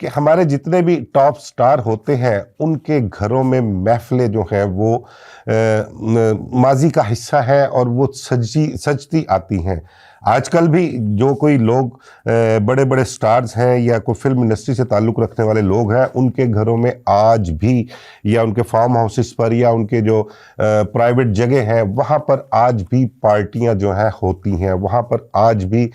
کہ ہمارے جتنے بھی ٹاپ سٹار ہوتے ہیں ان کے گھروں میں محفلیں جو ہیں وہ ماضی کا حصہ ہیں اور وہ سجتی آتی ہیں. آج کل بھی جو کوئی لوگ بڑے بڑے سٹارز ہیں یا کوئی فلم انڈسٹری سے تعلق رکھنے والے لوگ ہیں, ان کے گھروں میں آج بھی یا ان کے فارم ہاؤسز پر یا ان کے جو پرائیویٹ جگہ ہیں وہاں پر آج بھی پارٹیاں جو ہیں ہوتی ہیں. وہاں پر آج بھی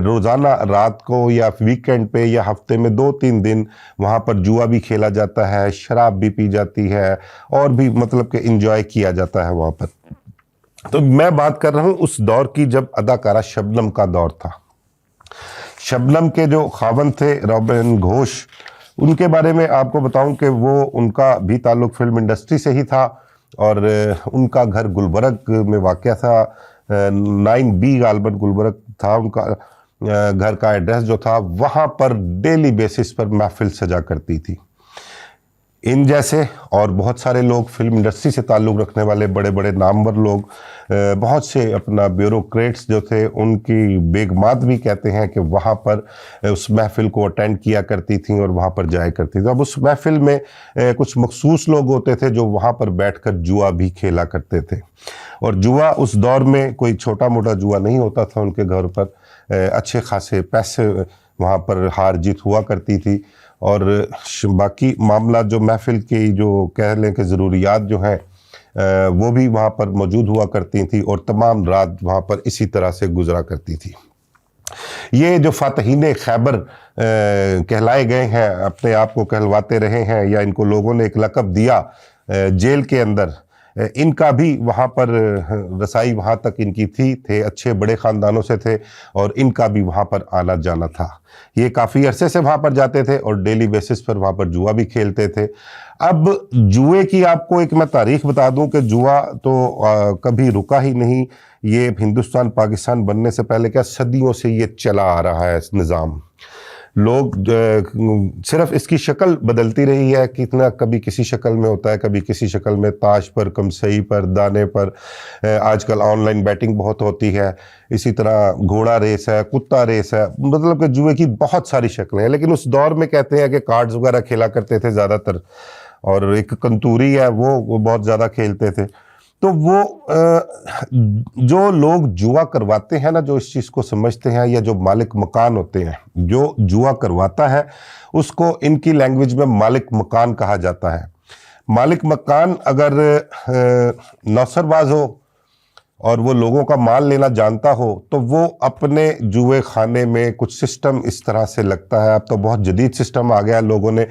روزانہ رات کو یا ویکینڈ پہ یا ہفتے میں 2-3 دن وہاں پر جوا بھی کھیلا جاتا ہے, شراب بھی پی جاتی ہے اور بھی مطلب کہ انجوائے کیا جاتا ہے وہاں پر. تو میں بات کر رہا ہوں اس دور کی جب اداکارہ شبنم کا دور تھا. شبنم کے جو خاوند تھے روبن گھوش, ان کے بارے میں آپ کو بتاؤں کہ وہ ان کا بھی تعلق فلم انڈسٹری سے ہی تھا اور ان کا گھر گلبرگ میں واقع تھا. 9B غالباً گلبرگ تھا ان کا گھر کا ایڈریس جو تھا. وہاں پر ڈیلی بیسس پر محفل سجا کرتی تھی. ان جیسے اور بہت سارے لوگ فلم انڈسٹری سے تعلق رکھنے والے بڑے بڑے نامور لوگ, بہت سے اپنا بیوروکریٹس جو تھے, ان کی بیگمات بھی کہتے ہیں کہ وہاں پر اس محفل کو اٹینڈ کیا کرتی تھیں اور وہاں پر جایا کرتی تھیں. اب اس محفل میں کچھ مخصوص لوگ ہوتے تھے جو وہاں پر بیٹھ کر جوا بھی کھیلا کرتے تھے. اور جوا اس دور میں کوئی چھوٹا موٹا جوا نہیں ہوتا تھا. ان کے گھر پر اچھے خاصے پیسے وہاں پر ہار جیت ہوا کرتی تھی اور باقی معاملات جو محفل کی جو کہہ لیں کہ ضروریات جو ہیں وہ بھی وہاں پر موجود ہوا کرتی تھیں اور تمام رات وہاں پر اسی طرح سے گزرا کرتی تھی. یہ جو فاتحین خیبر کہلائے گئے ہیں, اپنے آپ کو کہلواتے رہے ہیں یا ان کو لوگوں نے ایک لقب دیا جیل کے اندر, ان کا بھی وہاں پر رسائی وہاں تک ان کی تھے, اچھے بڑے خاندانوں سے تھے اور ان کا بھی وہاں پر آنا جانا تھا. یہ کافی عرصے سے وہاں پر جاتے تھے اور ڈیلی بیسس پر وہاں پر جوا بھی کھیلتے تھے. اب جوئے کی آپ کو ایک میں تاریخ بتا دوں کہ جوا تو کبھی رکا ہی نہیں. یہ ہندوستان پاکستان بننے سے پہلے کیا صدیوں سے یہ چلا آ رہا ہے اس نظام. لوگ صرف اس کی شکل بدلتی رہی ہے, کتنا کبھی کسی شکل میں ہوتا ہے, کبھی کسی شکل میں, تاش پر, کمسئی پر, دانے پر. آج کل آن لائن بیٹنگ بہت ہوتی ہے. اسی طرح گھوڑا ریس ہے, کتا ریس ہے, مطلب کہ جوئے کی بہت ساری شکلیں ہیں. لیکن اس دور میں کہتے ہیں کہ کارڈز وغیرہ کھیلا کرتے تھے زیادہ تر, اور ایک کنتوری ہے وہ بہت زیادہ کھیلتے تھے. تو وہ جو لوگ جوا کرواتے ہیں نا, جو اس چیز کو سمجھتے ہیں, یا جو مالک مکان ہوتے ہیں, جو جوا کرواتا ہے اس کو ان کی لینگویج میں مالک مکان کہا جاتا ہے. مالک مکان اگر نوسر باز ہو اور وہ لوگوں کا مال لینا جانتا ہو تو وہ اپنے جوئے خانے میں کچھ سسٹم اس طرح سے لگتا ہے. اب تو بہت جدید سسٹم آ گیا, لوگوں نے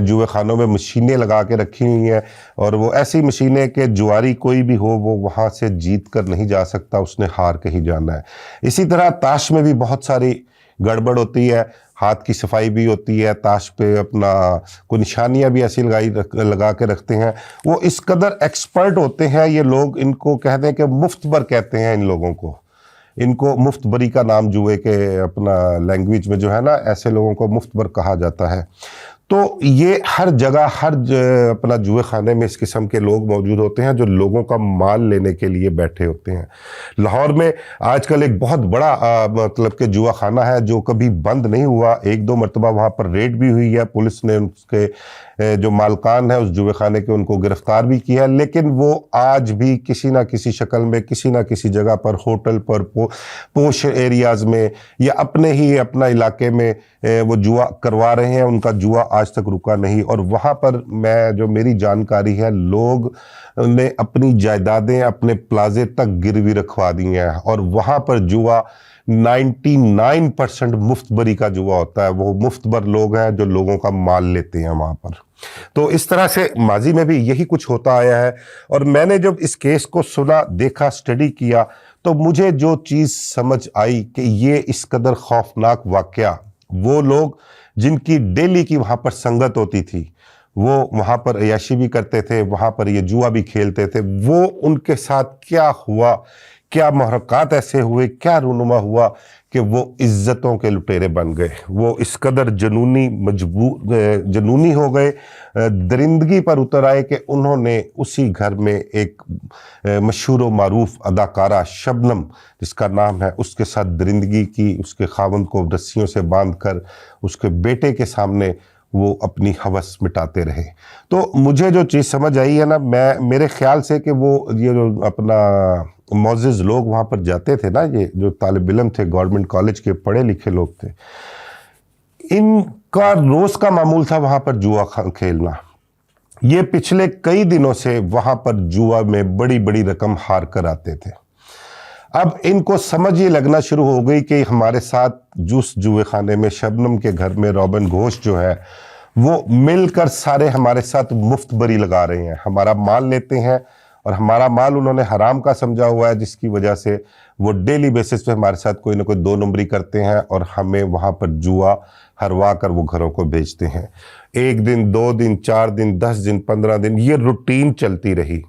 جوئے خانوں میں مشینیں لگا کے رکھی ہوئی ہیں اور وہ ایسی مشینیں کہ جواری کوئی بھی ہو وہ وہاں سے جیت کر نہیں جا سکتا, اس نے ہار کے ہی جانا ہے. اسی طرح تاش میں بھی بہت ساری گڑبڑ ہوتی ہے, ہاتھ کی صفائی بھی ہوتی ہے. تاش پہ اپنا کوئی نشانیاں بھی ایسی لگا کے رکھتے ہیں. وہ اس قدر ایکسپرٹ ہوتے ہیں یہ لوگ, ان کو کہتے ہیں کہ مفت بر کہتے ہیں ان لوگوں کو. ان کو مفت بری کا نام جوئے کے اپنا لینگویج میں جو ہے نا, ایسے لوگوں کو مفت بر کہا جاتا ہے. تو یہ ہر جگہ اپنا جوئے خانے میں اس قسم کے لوگ موجود ہوتے ہیں جو لوگوں کا مال لینے کے لیے بیٹھے ہوتے ہیں. لاہور میں آج کل ایک بہت بڑا مطلب کہ جوا خانہ ہے جو کبھی بند نہیں ہوا. 1-2 مرتبہ وہاں پر ریڈ بھی ہوئی ہے, پولیس نے اس کے جو مالکان ہیں اس جوئے خانے کے ان کو گرفتار بھی کیا ہے. لیکن وہ آج بھی کسی نہ کسی شکل میں کسی نہ کسی جگہ پر, ہوٹل پر, پوش ایریاز میں یا اپنا علاقے میں وہ جوا کروا رہے ہیں. ان کا جوا آج تک رکا نہیں. اور وہاں پر جو میری جانکاری ہے, لوگ نے اپنی جائیدادیں اپنے پلازے تک گروی رکھوا دی ہیں اور وہاں پر جوا 99% مفت بری کا جوا ہوتا ہے. وہ مفت بر لوگ ہیں جو لوگوں کا مال لیتے ہیں وہاں پر. تو اس طرح سے ماضی میں بھی یہی کچھ ہوتا آیا ہے. اور میں نے جب اس کیس کو سنا, دیکھا, اسٹڈی کیا تو مجھے جو چیز سمجھ آئی کہ یہ اس قدر خوفناک واقعہ, وہ لوگ جن کی ڈیلی کی وہاں پر سنگت ہوتی تھی, وہ وہاں پر عیاشی بھی کرتے تھے, وہاں پر یہ جوا بھی کھیلتے تھے, وہ ان کے ساتھ کیا ہوا کیا محرکات ایسے ہوئے, کیا رونما ہوا کہ وہ عزتوں کے لٹیرے بن گئے, وہ اس قدر جنونی ہو گئے, درندگی پر اتر آئے کہ انہوں نے اسی گھر میں ایک مشہور و معروف اداکارہ شبنم جس کا نام ہے, اس کے ساتھ درندگی کی, اس کے خاوند کو رسیوں سے باندھ کر اس کے بیٹے کے سامنے وہ اپنی ہوس مٹاتے رہے. تو مجھے جو چیز سمجھ آئی ہے نا, میرے خیال سے کہ وہ یہ جو اپنا معزز لوگ وہاں پر جاتے تھے نا, یہ جو طالب علم تھے گورنمنٹ کالج کے پڑھے لکھے لوگ تھے, ان کا روز کا معمول تھا وہاں پر جوا کھیلنا. یہ پچھلے کئی دنوں سے وہاں پر جوا میں بڑی بڑی رقم ہار کر آتے تھے. اب ان کو سمجھ یہ لگنا شروع ہو گئی کہ ہمارے ساتھ جس جوئے خانے میں شبنم کے گھر میں روبن گھوش جو ہے وہ مل کر سارے ہمارے ساتھ مفت بری لگا رہے ہیں, ہمارا مال لیتے ہیں, اور ہمارا مال انہوں نے حرام کا سمجھا ہوا ہے, جس کی وجہ سے وہ ڈیلی بیسس پہ ہمارے ساتھ کوئی نہ کوئی 2 نمبری کرتے ہیں اور ہمیں وہاں پر جوا ہروا کر وہ گھروں کو بیچتے ہیں. 1 دن 2 دن 4 دن 10 دن 15 دن یہ روٹین چلتی رہی,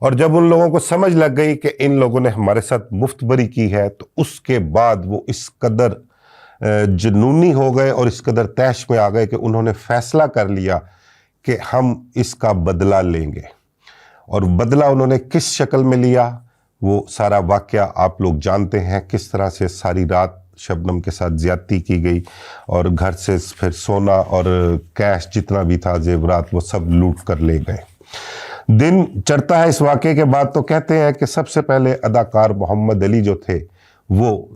اور جب ان لوگوں کو سمجھ لگ گئی کہ ان لوگوں نے ہمارے ساتھ مفت بری کی ہے, تو اس کے بعد وہ اس قدر جنونی ہو گئے اور اس قدر طیش میں آ گئے کہ انہوں نے فیصلہ کر لیا کہ ہم اس کا بدلہ لیں گے. اور بدلہ انہوں نے کس شکل میں لیا, وہ سارا واقعہ آپ لوگ جانتے ہیں, کس طرح سے ساری رات شبنم کے ساتھ زیادتی کی گئی اور گھر سے پھر سونا اور کیش جتنا بھی تھا زیورات وہ سب لوٹ کر لے گئے. دن چڑھتا ہے اس واقعے کے بعد تو کہتے ہیں کہ سب سے پہلے اداکار محمد علی جو تھے وہ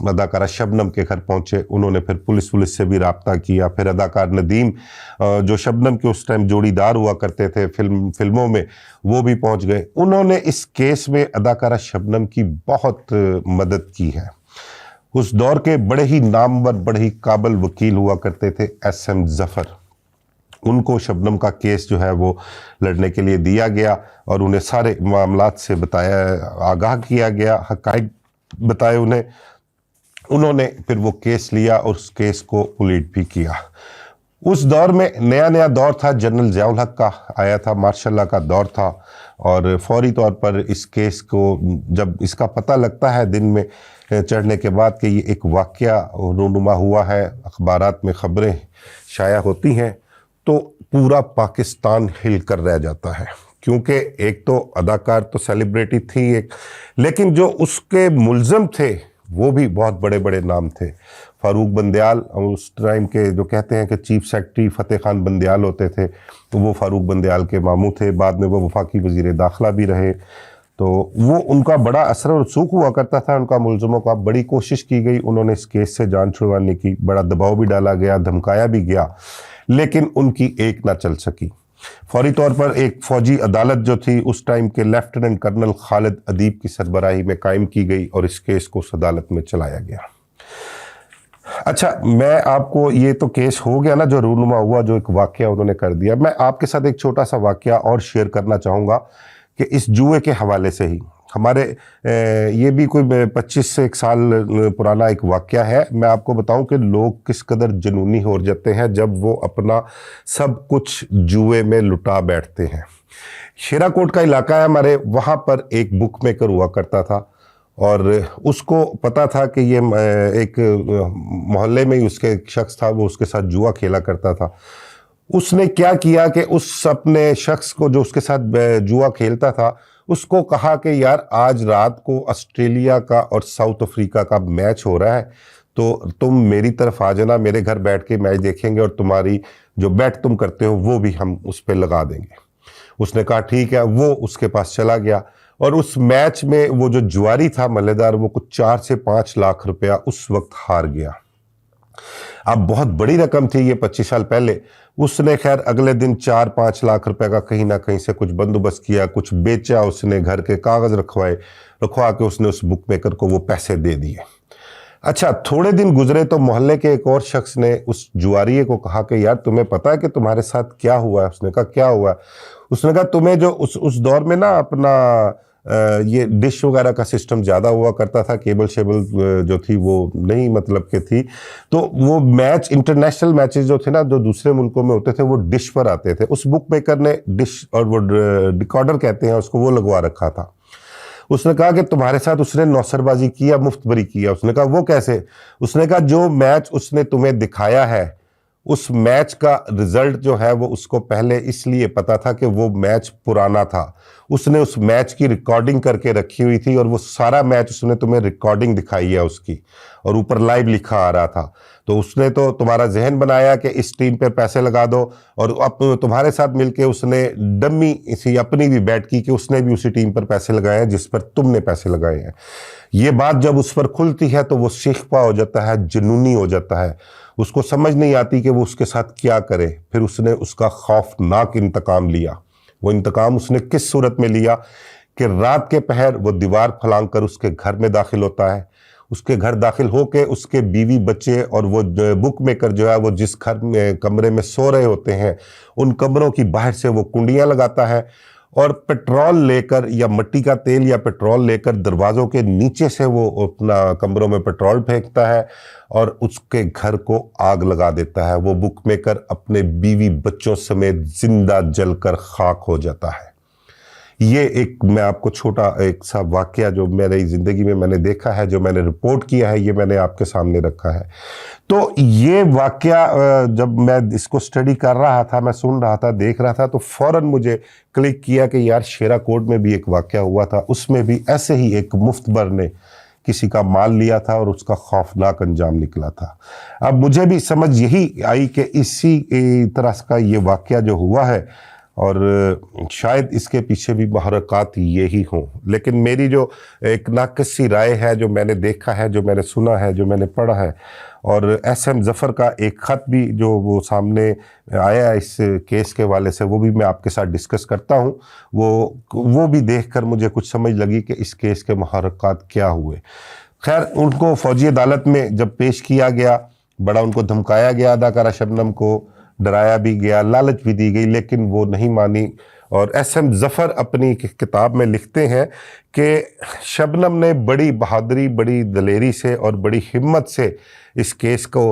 اداکارہ شبنم کے گھر پہنچے, انہوں نے پھر پولیس سے بھی رابطہ کیا. پھر اداکار ندیم جو شبنم کے اس ٹائم جوڑی دار ہوا کرتے تھے فلموں میں, وہ بھی پہنچ گئے. انہوں نے اس کیس میں اداکارہ شبنم کی بہت مدد کی ہے. اس دور کے بڑے ہی نامور بڑے ہی قابل وکیل ہوا کرتے تھے SM ظفر, ان کو شبنم کا کیس جو ہے وہ لڑنے کے لیے دیا گیا اور انہیں سارے معاملات سے آگاہ کیا گیا, حقائق بتائے انہیں. انہوں نے پھر وہ کیس لیا اور اس کیس کو پلیٹ بھی کیا. اس دور میں نیا دور تھا, جنرل ضیاء الحق کا آیا تھا, مارشل لا کا دور تھا, اور فوری طور پر اس کیس کو جب اس کا پتہ لگتا ہے دن میں چڑھنے کے بعد کہ یہ ایک واقعہ رونما ہوا ہے, اخبارات میں خبریں شائع ہوتی ہیں, تو پورا پاکستان ہل کر رہ جاتا ہے. کیونکہ ایک تو اداکار تو سیلیبریٹی تھی ایک, لیکن جو اس کے ملزم تھے وہ بھی بہت بڑے بڑے نام تھے. فاروق بندیال اس ٹائم کے جو کہتے ہیں کہ چیف سیکرٹری فتح خان بندیال ہوتے تھے, تو وہ فاروق بندیال کے ماموں تھے, بعد میں وہ وفاقی وزیر داخلہ بھی رہے. تو وہ ان کا بڑا اثر اور رسوخ ہوا کرتا تھا ان کا ملزموں کا. بڑی کوشش کی گئی, انہوں نے اس کیس سے جان چھڑوانے کی, بڑا دباؤ بھی ڈالا گیا, دھمکایا بھی گیا, لیکن ان کی ایک نہ چل سکی. فوری طور پر ایک فوجی عدالت جو تھی اس ٹائم کے لیفٹیننٹ کرنل خالد ادیب کی سربراہی میں قائم کی گئی اور اس کیس کو اس عدالت میں چلایا گیا. اچھا, میں آپ کو یہ تو کیس ہو گیا نا جو رونما ہوا, جو ایک واقعہ انہوں نے کر دیا. میں آپ کے ساتھ ایک چھوٹا سا واقعہ اور شیئر کرنا چاہوں گا کہ اس جوئے کے حوالے سے ہی ہمارے یہ بھی کوئی 25 سے 1 سال پرانا ایک واقعہ ہے. میں آپ کو بتاؤں کہ لوگ کس قدر جنونی ہو جاتے ہیں جب وہ اپنا سب کچھ جوئے میں لٹا بیٹھتے ہیں. شیرا کوٹ کا علاقہ ہے ہمارے, وہاں پر ایک بک میکر ہوا کرتا تھا, اور اس کو پتا تھا کہ یہ ایک محلے میں ہی اس کے ایک شخص تھا, وہ اس کے ساتھ جوا کھیلا کرتا تھا. اس نے کیا کیا کہ اس اپنے شخص کو جو اس کے ساتھ جوا کھیلتا تھا اس کو کہا کہ یار آج رات کو آسٹریلیا کا اور ساؤتھ افریقہ کا میچ ہو رہا ہے, تو تم میری طرف آ جانا, میرے گھر بیٹھ کے میچ دیکھیں گے اور تمہاری جو بیٹ تم کرتے ہو وہ بھی ہم اس پہ لگا دیں گے. اس نے کہا ٹھیک ہے. وہ اس کے پاس چلا گیا اور اس میچ میں وہ جو جواری تھا ملے دار, وہ کچھ 4 سے 5 لاکھ روپیہ اس وقت ہار گیا. اب بہت بڑی رقم تھی یہ 25 سال پہلے. اس نے خیر اگلے دن 4-5 لاکھ روپے کا کہیں نہ کہیں سے کچھ بندوبست کیا, کچھ بیچا, اس نے گھر کے کاغذ رکھوا کے اس نے اس بک میکر کو وہ پیسے دے دیے. اچھا, تھوڑے دن گزرے تو محلے کے ایک اور شخص نے اس جواریے کو کہا کہ یار تمہیں پتہ ہے کہ تمہارے ساتھ کیا ہوا ہے؟ اس نے کہا کیا ہوا ہے؟ اس نے کہا تمہیں جو اس دور میں نا اپنا یہ ڈش وغیرہ کا سسٹم زیادہ ہوا کرتا تھا, کیبل شیبل جو تھی وہ نہیں مطلب کہ تھی, تو وہ میچ انٹرنیشنل میچز جو تھے نا جو دوسرے ملکوں میں ہوتے تھے وہ ڈش پر آتے تھے. اس بک میکر نے ڈش اور وہ ڈیکارڈر کہتے ہیں اس کو, وہ لگوا رکھا تھا. اس نے کہا کہ تمہارے ساتھ اس نے نوسربازی کیا، مفت بری کیا۔ اس نے کہا وہ کیسے؟ اس نے کہا جو میچ اس نے تمہیں دکھایا ہے اس میچ کا رزلٹ جو ہے وہ اس کو پہلے اس لیے پتا تھا کہ وہ میچ پرانا تھا، اس نے اس میچ کی ریکارڈنگ کر کے رکھی ہوئی تھی اور وہ سارا میچ اس نے تمہیں ریکارڈنگ دکھائی ہے اس کی، اور اوپر لائیو لکھا آ رہا تھا۔ تو اس نے تو تمہارا ذہن بنایا کہ اس ٹیم پہ پیسے لگا دو، اور اب تمہارے ساتھ مل کے اس نے ڈمی اسی اپنی بھی بیٹ کی کہ اس نے بھی اسی ٹیم پر پیسے لگائے ہیں جس پر تم نے پیسے لگائے ہیں۔ یہ بات جب اس پر کھلتی ہے تو وہ شیخپا ہو جاتا ہے، جنونی ہو جاتا ہے، اس کو سمجھ نہیں آتی کہ وہ اس کے ساتھ کیا کرے۔ پھر اس نے اس کا خوفناک انتقام لیا۔ وہ انتقام اس نے کس صورت میں لیا کہ رات کے پہر وہ دیوار پھلانگ کر اس کے گھر میں داخل ہوتا ہے، اس کے گھر داخل ہو کے اس کے بیوی بچے اور وہ بک میکر جو ہے وہ جس گھر میں کمرے میں سو رہے ہوتے ہیں ان کمروں کی باہر سے وہ کنڈیاں لگاتا ہے، اور پیٹرول لے کر یا مٹی کا تیل یا پیٹرول لے کر دروازوں کے نیچے سے وہ اپنا کمروں میں پیٹرول پھینکتا ہے اور اس کے گھر کو آگ لگا دیتا ہے۔ وہ بک میکر اپنے بیوی بچوں سمیت زندہ جل کر خاک ہو جاتا ہے۔ یہ ایک میں آپ کو چھوٹا ایک سا واقعہ جو میری زندگی میں نے دیکھا ہے، جو میں نے رپورٹ کیا ہے، یہ میں نے آپ کے سامنے رکھا ہے۔ تو یہ واقعہ جب میں اس کو سٹڈی کر رہا تھا، میں سن رہا تھا، دیکھ رہا تھا، تو فوراً مجھے کلک کیا کہ یار شیرا کوٹ میں بھی ایک واقعہ ہوا تھا، اس میں بھی ایسے ہی ایک مفتبر نے کسی کا مال لیا تھا اور اس کا خوفناک انجام نکلا تھا۔ اب مجھے بھی سمجھ یہی آئی کہ اسی طرح کا یہ واقعہ جو ہوا ہے، اور شاید اس کے پیچھے بھی محرکات یہی ہوں، لیکن میری جو ایک ناقص سی رائے ہے، جو میں نے دیکھا ہے، جو میں نے سنا ہے، جو میں نے پڑھا ہے، اور ایس ایم ظفر کا ایک خط بھی جو وہ سامنے آیا اس کیس کے والے سے، وہ بھی میں آپ کے ساتھ ڈسکس کرتا ہوں۔ وہ بھی دیکھ کر مجھے کچھ سمجھ لگی کہ اس کیس کے محرکات کیا ہوئے۔ خیر، ان کو فوجی عدالت میں جب پیش کیا گیا، بڑا ان کو دھمکایا گیا، اداکارہ شبنم کو ڈرایا بھی گیا، لالچ بھی دی گئی، لیکن وہ نہیں مانی۔ اور ایس ایم ظفر اپنی کتاب میں لکھتے ہیں کہ شبنم نے بڑی بہادری، بڑی دلیری سے اور بڑی ہمت سے اس کیس کو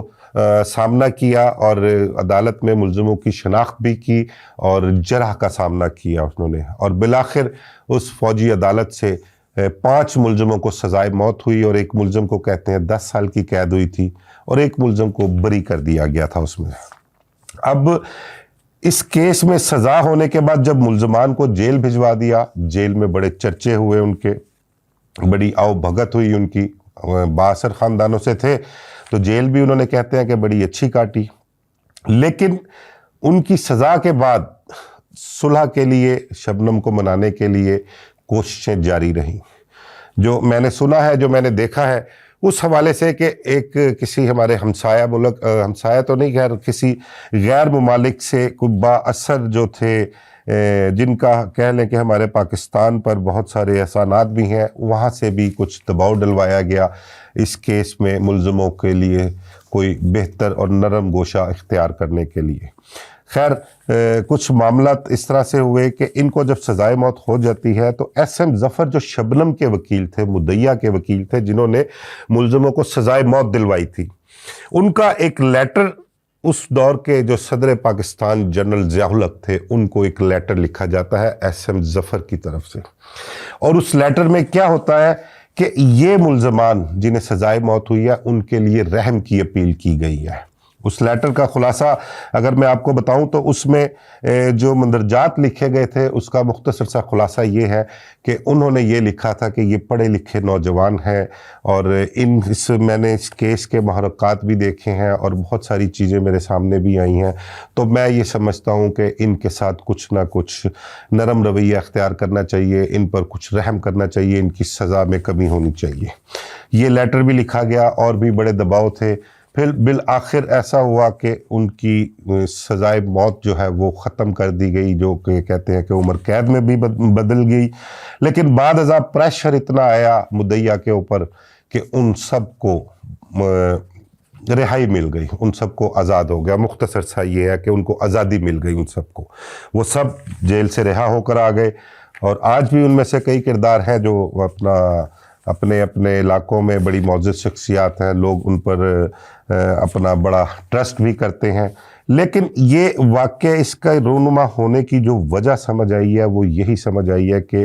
سامنا کیا، اور عدالت میں ملزموں کی شناخت بھی کی اور جرح کا سامنا کیا انہوں نے، اور بالآخر اس فوجی عدالت سے 5 ملزموں کو سزائے موت ہوئی، اور ایک ملزم کو کہتے ہیں 10 سال کی قید ہوئی تھی، اور ایک ملزم کو بری کر دیا گیا تھا اس میں۔ اب اس کیس میں سزا ہونے کے بعد جب ملزمان کو جیل بھجوا دیا، جیل میں بڑے چرچے ہوئے ان کے، بڑی آؤ بھگت ہوئی ان کی، بااثر خاندانوں سے تھے تو جیل بھی انہوں نے کہتے ہیں کہ بڑی اچھی کاٹی۔ لیکن ان کی سزا کے بعد صلح کے لیے، شبنم کو منانے کے لیے کوششیں جاری رہیں۔ جو میں نے سنا ہے، جو میں نے دیکھا ہے اس حوالے سے کہ ایک کسی ہمارے ہمسایہ ملک، ہمسایہ تو نہیں، خیر کسی غیر ممالک سے کوئی با اثر جو تھے، جن کا کہہ لیں کہ ہمارے پاکستان پر بہت سارے احسانات بھی ہیں، وہاں سے بھی کچھ دباؤ ڈلوایا گیا اس کیس میں ملزموں کے لیے کوئی بہتر اور نرم گوشہ اختیار کرنے کے لیے۔ خیر، کچھ معاملات اس طرح سے ہوئے کہ ان کو جب سزائے موت ہو جاتی ہے تو ایس ایم ظفر جو شبنم کے وکیل تھے، مدعیہ کے وکیل تھے، جنہوں نے ملزموں کو سزائے موت دلوائی تھی، ان کا ایک لیٹر اس دور کے جو صدر پاکستان جنرل ضیاء الحق تھے، ان کو ایک لیٹر لکھا جاتا ہے ایس ایم ظفر کی طرف سے، اور اس لیٹر میں کیا ہوتا ہے کہ یہ ملزمان جنہیں سزائے موت ہوئی ہے ان کے لیے رحم کی اپیل کی گئی ہے۔ اس لیٹر کا خلاصہ اگر میں آپ کو بتاؤں تو اس میں جو مندرجات لکھے گئے تھے اس کا مختصر سا خلاصہ یہ ہے کہ انہوں نے یہ لکھا تھا کہ یہ پڑھے لکھے نوجوان ہیں، اور میں نے اس کیس کے محرکات بھی دیکھے ہیں اور بہت ساری چیزیں میرے سامنے بھی آئی ہیں، تو میں یہ سمجھتا ہوں کہ ان کے ساتھ کچھ نہ کچھ نرم رویہ اختیار کرنا چاہیے، ان پر کچھ رحم کرنا چاہیے، ان کی سزا میں کمی ہونی چاہیے۔ یہ لیٹر بھی لکھا گیا، اور بھی بڑے دباؤ تھے۔ پھر بالآخر ایسا ہوا کہ ان کی سزائے موت جو ہے وہ ختم کر دی گئی، جو کہ کہتے ہیں کہ عمر قید میں بھی بدل گئی، لیکن بعد ازاں پریشر اتنا آیا مدعیہ کے اوپر کہ ان سب کو رہائی مل گئی، ان سب کو آزاد ہو گیا۔ مختصر سا یہ ہے کہ ان کو آزادی مل گئی، ان سب کو، وہ سب جیل سے رہا ہو کر آ گئے، اور آج بھی ان میں سے کئی کردار ہیں جو اپنے علاقوں میں بڑی معزز شخصیات ہیں، لوگ ان پر اپنا بڑا ٹرسٹ بھی کرتے ہیں۔ لیکن یہ واقعہ اس کا رونما ہونے کی جو وجہ سمجھ آئی ہے وہ یہی سمجھ آئی ہے کہ